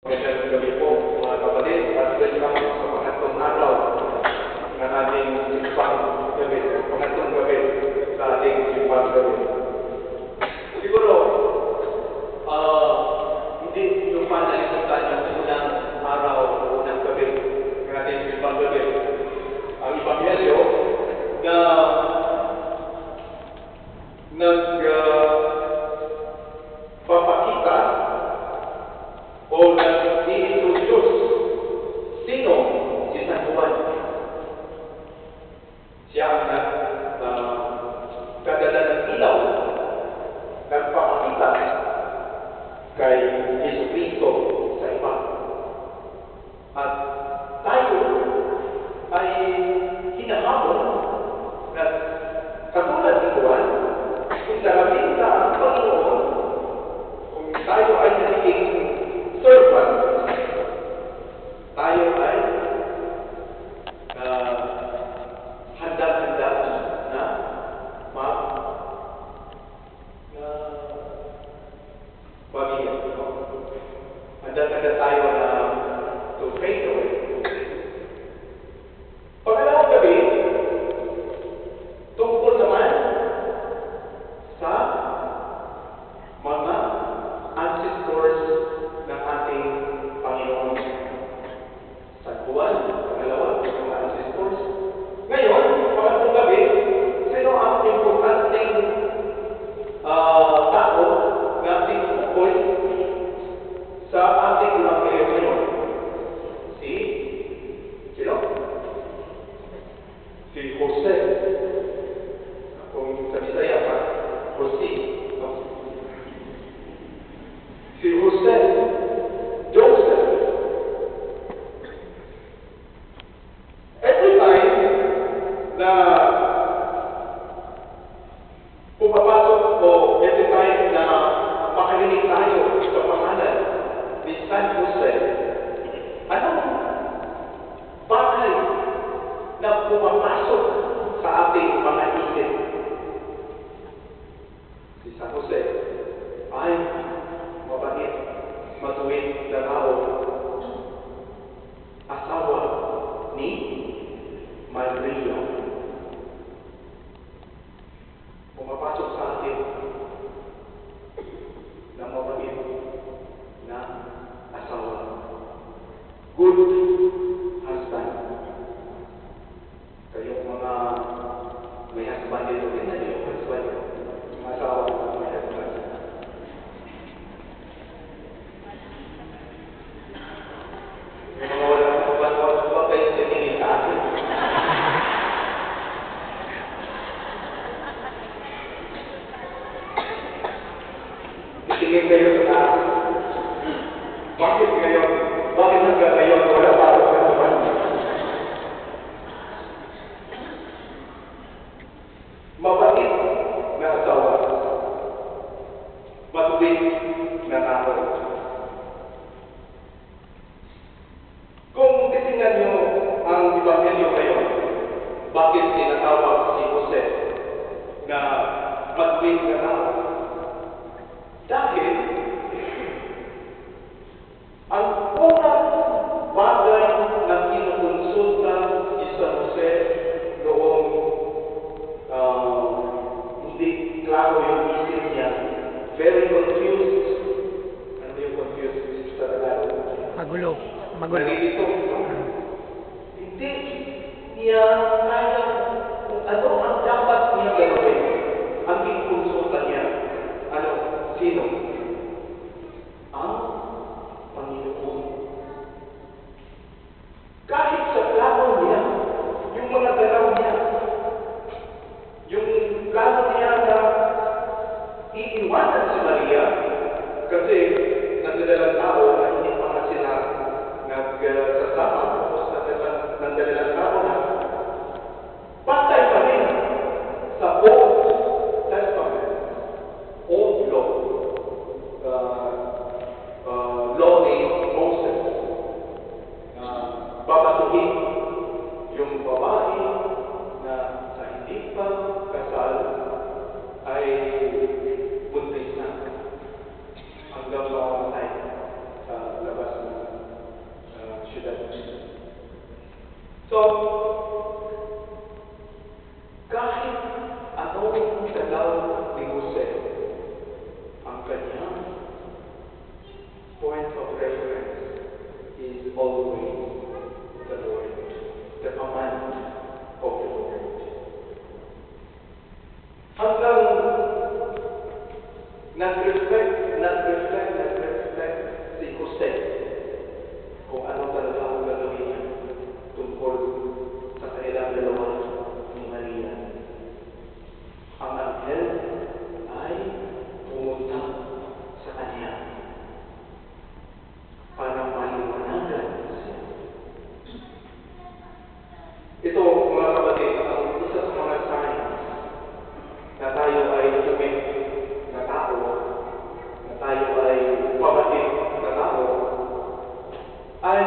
Magandang gabi po mga kapatid at welcome sa pangatlong araw ng ating simbang gabi, pangatlong gabi sa ating simbang gabi. Siguro, hindi yung panalimutan yung unang araw o unang gabi ng ating simbang gabi. Ang Ebanghelyo na nagpapakita o nag-i-introduce sino si San Juan. Siya ang nagdadala ng ilaw, nagpapakita kay Jesucristo sa iba. At tayo ay hinahabol na katulad ni Juan, kung darapin na ang Panginoon, kung tayo ay nagiging servant, tayo ay handa-handa na pamilya. Handa-handa tayo na to fade away. Pangalawang gabi, tungkol naman sa mga ancestors ng ating Panginoon. San Juan, pangalawa, mga ancestors. Ngayon, pangatlong gabi, sino ang importanteng tao na ating tungkol sa ating Ebanghelyo ngayon? Sino? Si Jose. Kung sa Bisaya pa, Jose. No? Si Jose. Joseph. Every time na pumapasok o every time na makarinig tayo sa pangalan ni San Jose, anong bagay na pumapasok sa ating mga isip? Si San Jose ay mabait, matuwid na tao, asawa ni Maria. Pumapasok sa atin na mabait na asawa. Good husband. Kayong mga may husband dito, tingnan niyo yung husband. Yung asawa may husband. Yung mga walang husband, huwag kayo tingin sa akin. Tingin kayo sa taas. Bakit ngayon? Bakit hanggang ngayon wala pa ako sa naman? Mabait na asawa. Matuwid na tao. Kung titingnan niyo ang Ebanghelyo ngayon, bakit tinatawag si Jose na matuwid na tao? Dahil ang unang bagay na kinukonsulta ni San Jose noong hindi klaro yung isip niya, very confused. Ano yung confused sa Tagalog? Magulo. Nalilito. Hindi niya kaya kung ano ang dapat niya gawin. Ang kinukonsulta niya, sino? Ang Panginoon. Kahit sa plano niya, yung mga galaw niya, yung plano niya na iiwanan si Maria, kasi nagdadalang tao na hindi pa nga sila nagsasama, tapos nagdadalang tao na patay pa rin sa buong So, kahit anong galaw ni Jose, ang kanyang point of reference is always the Lord, the command of the Lord. Hanggang nag-reflect si Jose kung ano talaga ang gagawin niya tungkol sa kanilang dalawa ni Maria. Ang anghel ay pumunta sa kanya para maliwanagan siya. Ito, mga kapatid, ang isa sa mga signs na tayo ay tumik na tao, na tayo ay pabatid na tao, ay